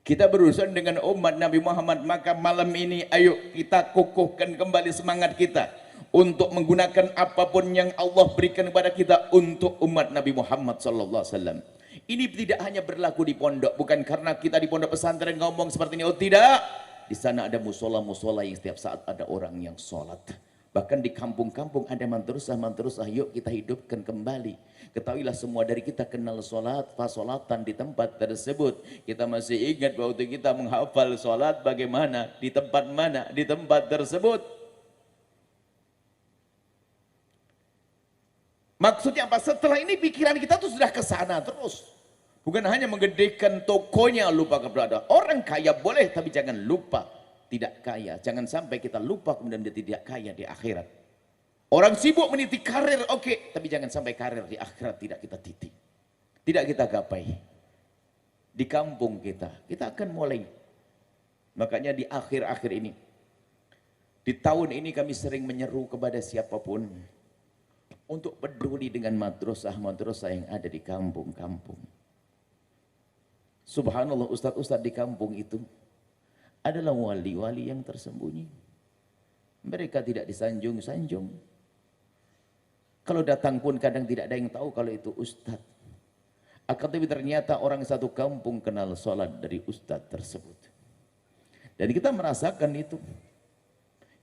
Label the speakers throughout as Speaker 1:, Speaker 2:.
Speaker 1: Kita berurusan dengan umat Nabi Muhammad, maka malam ini ayo kita kukuhkan kembali semangat kita untuk menggunakan apapun yang Allah berikan kepada kita untuk umat Nabi Muhammad sallallahu alaihi wasallam. Ini tidak hanya berlaku di pondok, bukan karena kita di pondok pesantren ngomong seperti ini, oh tidak. Di sana ada musola-musola yang setiap saat ada orang yang sholat. Bahkan di kampung-kampung ada madrasah-madrasah, yuk kita hidupkan kembali. Ketahuilah semua dari kita kenal sholat, fasolatan di tempat tersebut. Kita masih ingat waktu kita menghafal sholat bagaimana, di tempat mana, di tempat tersebut. Maksudnya apa? Setelah ini pikiran kita tuh sudah ke sana terus. Bukan hanya menggedekan tokonya lupa keberadaan. Orang kaya boleh, tapi jangan lupa tidak kaya. Jangan sampai kita lupa kemudian dia tidak kaya di akhirat. Orang sibuk meniti karir, oke, tapi jangan sampai karir di akhirat tidak kita titi. Tidak kita gapai. Di kampung kita akan mulai. Makanya di akhir-akhir ini, di tahun ini kami sering menyeru kepada siapapun untuk peduli dengan madrasah-madrasah yang ada di kampung-kampung. Subhanallah, ustadz-ustadz di kampung itu adalah wali-wali yang tersembunyi. Mereka tidak disanjung-sanjung. Kalau datang pun kadang tidak ada yang tahu kalau itu ustadz. Akan tetapi ternyata orang satu kampung kenal sholat dari ustadz tersebut. Dan kita merasakan itu.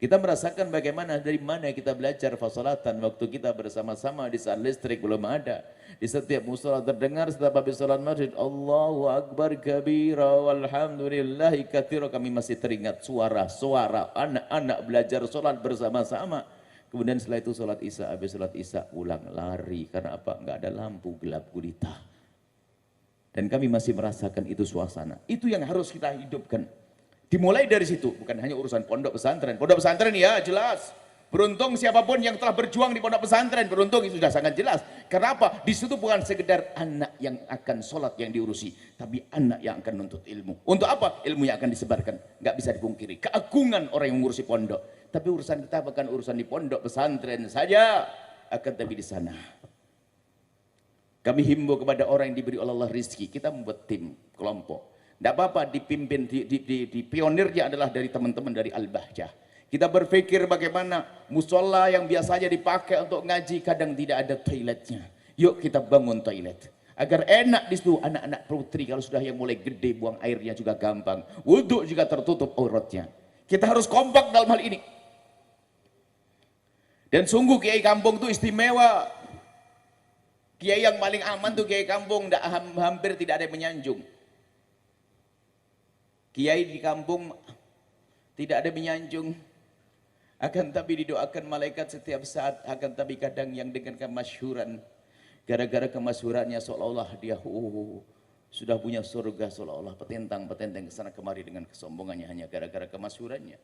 Speaker 1: Kita merasakan bagaimana dari mana kita belajar fasolatan waktu kita bersama-sama di saat listrik belum ada. Di setiap musola terdengar setiap habis sholat maghrib, Allahu Akbar kabira walhamdulillahi katsira. Kami masih teringat suara-suara anak-anak belajar sholat bersama-sama. Kemudian setelah itu sholat isya, habis sholat isya pulang lari. Karena apa? Enggak ada lampu, gelap gulita. Dan kami masih merasakan itu suasana. Itu yang harus kita hidupkan. Dimulai dari situ, bukan hanya urusan pondok pesantren. Pondok pesantren ya jelas. Beruntung siapapun yang telah berjuang di pondok pesantren, beruntung itu sudah sangat jelas. Kenapa? Di situ bukan sekedar anak yang akan sholat yang diurusi, tapi anak yang akan nuntut ilmu. Untuk apa? Ilmu yang akan disebarkan. Nggak bisa dipungkiri. Keagungan orang yang mengurusi pondok. Tapi urusan kita bukan urusan di pondok pesantren saja, akan tapi di sana. Kami himbau kepada orang yang diberi oleh Allah rizki. Kita membuat tim, kelompok. Tidak apa-apa dipimpin, di pionirnya adalah dari teman-teman dari Al-Bahjah. Kita berpikir bagaimana musola yang biasanya dipakai untuk ngaji kadang tidak ada toiletnya. Yuk kita bangun toilet. Agar enak di situ anak-anak putri kalau sudah yang mulai gede buang airnya juga gampang. Wudhu juga tertutup auratnya. Kita harus kompak dalam hal ini. Dan sungguh kiai kampung itu istimewa. Kiai yang paling aman tuh kiai kampung, hampir tidak ada yang menyanjung. Kiai di kampung tidak ada menyanjung, akan tapi didoakan malaikat setiap saat, akan tapi kadang yang dengan kemasyhuran, gara-gara kemasyhurannya seolah-olah dia sudah punya surga, seolah-olah petentang-petentang kesana kemari dengan kesombongannya hanya gara-gara kemasyhurannya.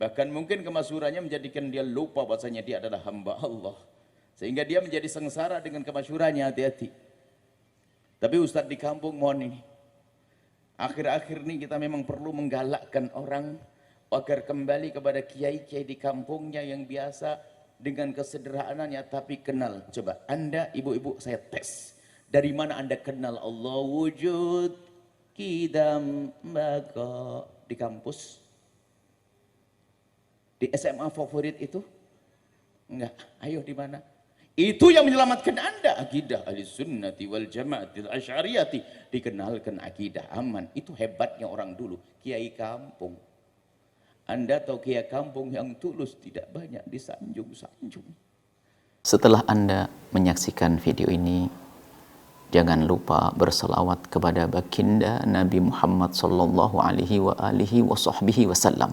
Speaker 1: Bahkan mungkin kemasyhurannya menjadikan dia lupa bahwasanya dia adalah hamba Allah, sehingga dia menjadi sengsara dengan kemasyhurannya. Hati-hati. Tapi ustadz di kampung mohon ini, akhir-akhir ini kita memang perlu menggalakkan orang agar kembali kepada kiai-kiai di kampungnya yang biasa dengan kesederhanaannya tapi kenal. Coba Anda ibu-ibu saya tes. Dari mana Anda kenal Allah wujud kidam baka di kampus? Di SMA favorit itu? Enggak. Ayo di mana? Itu yang menyelamatkan Anda. Akidah Ahlussunnati wal Jamaatil Asy'ariyati. Dikenalkan akidah aman. Itu hebatnya orang dulu. Kiai kampung. Anda tahu kiai kampung yang tulus tidak banyak disanjung-sanjung.
Speaker 2: Setelah Anda menyaksikan video ini, jangan lupa berselawat kepada baginda Nabi Muhammad sallallahu alaihi wa alihi wa sahbihi wasallam.